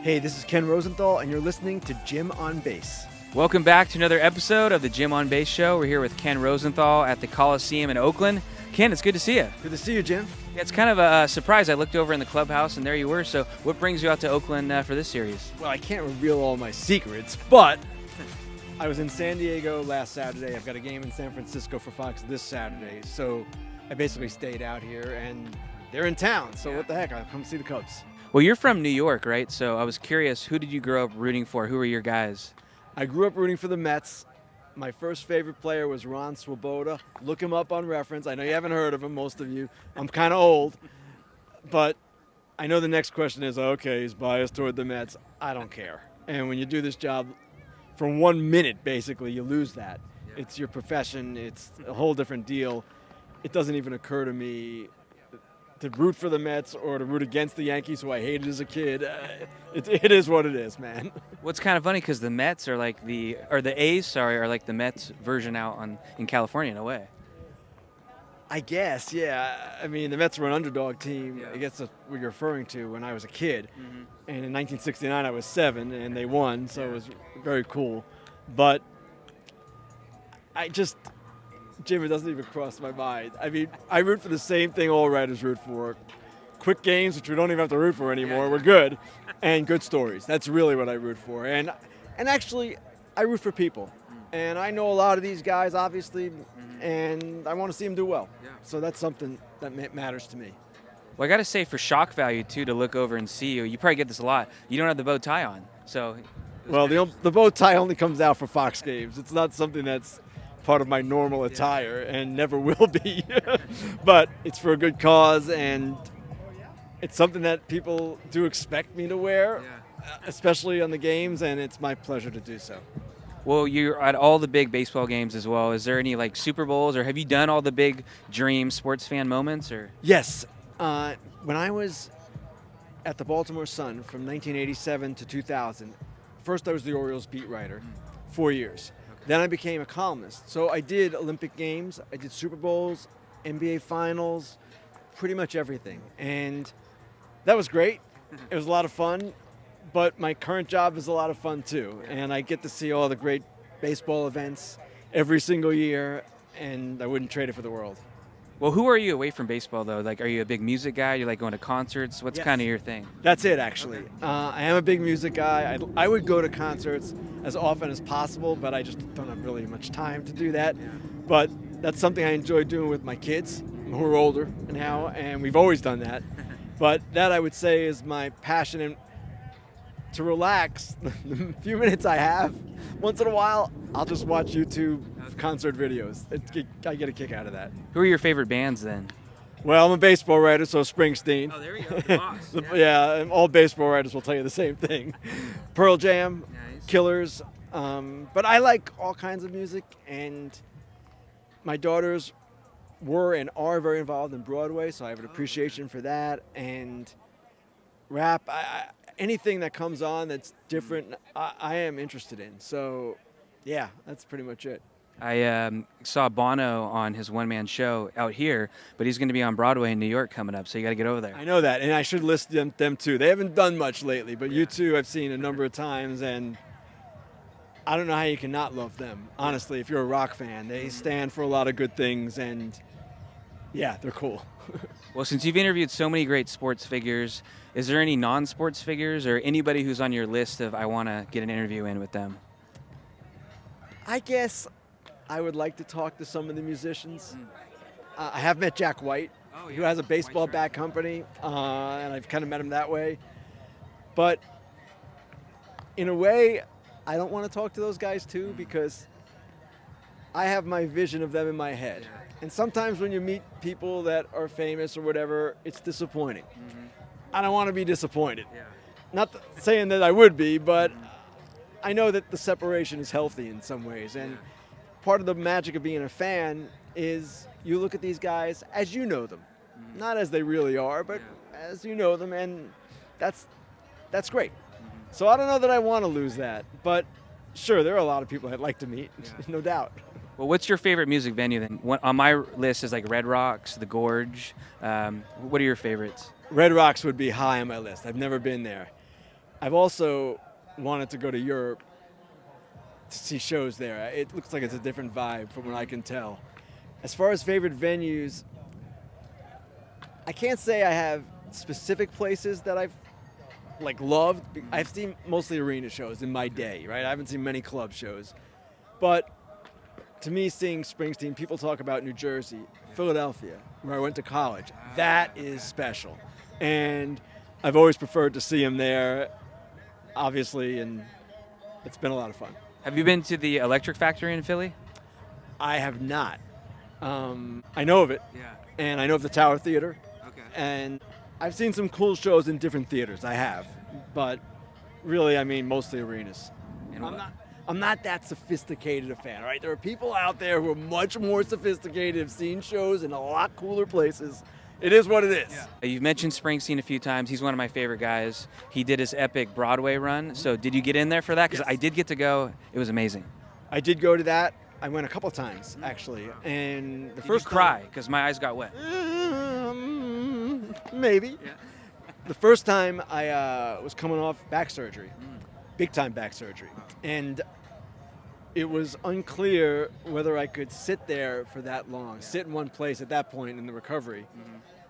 Hey, this is Ken Rosenthal, and you're listening to Jim on Base. Welcome back to another episode of the Jim on Base Show. We're here with Ken Rosenthal at the Coliseum in Oakland. Ken, it's good to see you. Good to see you, Jim. Yeah, it's kind of a surprise. I looked over in the clubhouse, and there you were. So what brings you out to Oakland for this series? Well, I can't reveal all my secrets, but I was in San Diego last Saturday. I've got a game in San Francisco for Fox this Saturday. So I basically stayed out here, and they're in town. So what the heck? I'll come see the Cubs. Well, you're from New York, right? So I was curious, who did you grow up rooting for? Who were your guys? I grew up rooting for the Mets. My first favorite player was Ron Swoboda. Look him up on reference. I know you haven't heard of him, most of you. I'm kind of old. But I know the next question is, okay, he's biased toward the Mets. I don't care. And when you do this job for 1 minute, basically, you lose that. Yeah. It's your profession. It's a whole different deal. It doesn't even occur to me to root for the Mets or to root against the Yankees, who I hated as a kid. It is what it is, man. What's kind of funny, because the Mets are like the A's, are like the Mets version out in California in a way. I guess, yeah. I mean, the Mets were an underdog team. Yeah. I guess that's what you're referring to when I was a kid. Mm-hmm. And in 1969, I was 7, and they won, so it was very cool. But Jim, it doesn't even cross my mind. I mean, I root for the same thing all writers root for. Quick games, which we don't even have to root for anymore. We're good. And good stories. That's really what I root for. And actually, I root for people. And I know a lot of these guys, obviously, and I want to see them do well. Yeah. So that's something that matters to me. Well, I got to say, for shock value, too, to look over and see you, you probably get this a lot. You don't have the bow tie on. So. Well, the bow tie only comes out for Fox games. It's not something that's part of my normal attire and never will be. But it's for a good cause, and it's something that people do expect me to wear, especially on the games, and it's my pleasure to do so. Well, you're at all the big baseball games as well. Is there any like Super Bowls, or have you done all the big dream sports fan moments? Or Yes. When I was at the Baltimore Sun from 1987 to 2000, first I was the Orioles beat writer, 4 years. Then I became a columnist. So I did Olympic Games, I did Super Bowls, NBA Finals, pretty much everything. And that was great. It was a lot of fun. But my current job is a lot of fun too. And I get to see all the great baseball events every single year, and I wouldn't trade it for the world. Well, who are you away from baseball, though? Like, are you a big music guy? You like going to concerts? What's kind of your thing? That's it, actually. I am a big music guy. I would go to concerts as often as possible, but I just don't have really much time to do that. Yeah. But that's something I enjoy doing with my kids, who are older now, and we've always done that. But that, I would say, is my passion. And to relax, the few minutes I have, once in a while, I'll just watch YouTube concert videos. I get a kick out of that. Who are your favorite bands then? Well, I'm a baseball writer, so Springsteen. Oh, there you go. The boss. Yeah, all baseball writers will tell you the same thing. Pearl Jam, nice. Killers. But I like all kinds of music, and my daughters were and are very involved in Broadway, so I have an appreciation for that. And rap, anything that comes on that's different, I am interested in. So, yeah, that's pretty much it. I saw Bono on his one-man show out here, but he's going to be on Broadway in New York coming up, so you got to get over there. I know that, and I should list them too. They haven't done much lately, but you two I've seen a number of times, and I don't know how you can not love them. Honestly, if you're a rock fan, they stand for a lot of good things, and yeah, they're cool. Well, since you've interviewed so many great sports figures, is there any non-sports figures or anybody who's on your list of I want to get an interview in with them? I guess I would like to talk to some of the musicians. I have met Jack White, who has a baseball bat company, and I've kind of met him that way. But in a way, I don't want to talk to those guys too, because I have my vision of them in my head. And sometimes when you meet people that are famous or whatever, it's disappointing. I don't want to be disappointed. Not saying that I would be, but I know that the separation is healthy in some ways. And part of the magic of being a fan is you look at these guys as you know them. Not as they really are, but as you know them, and that's great. So I don't know that I want to lose that. But sure, there are a lot of people I'd like to meet, no doubt. Well, what's your favorite music venue then? On my list is like Red Rocks, The Gorge. What are your favorites? Red Rocks would be high on my list. I've never been there. I've also wanted to go to Europe to see shows there. It looks like it's a different vibe from what I can tell. As far as favorite venues, I can't say I have specific places that I've loved. I've seen mostly arena shows in my day, right? I haven't seen many club shows. But to me, seeing Springsteen, people talk about New Jersey, Philadelphia, where I went to college. That is special. And I've always preferred to see him there, obviously, and it's been a lot of fun. Have you been to the Electric Factory in Philly? I have not. I know of it, and I know of the Tower Theater, and I've seen some cool shows in different theaters. I have, but really, I mean, mostly arenas. I'm not that sophisticated a fan, all right? There are people out there who are much more sophisticated, have seen shows in a lot cooler places. It is what it is. Yeah. You've mentioned Springsteen a few times. He's one of my favorite guys. He did his epic Broadway run. So did you get in there for that? Because I did get to go. It was amazing. I did go to that. I went a couple times, actually. And the first you cry? Because my eyes got wet. Maybe. Yeah. The first time I was coming off back surgery, big time back surgery. And it was unclear whether I could sit there for that long, sit in one place at that point in the recovery.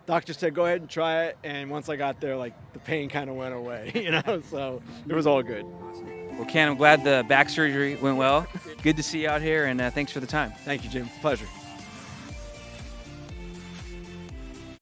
Doctor said, go ahead and try it. And once I got there, the pain kind of went away, so it was all good. Well, Ken, I'm glad the back surgery went well. Good to see you out here, and thanks for the time. Thank you, Jim. Pleasure.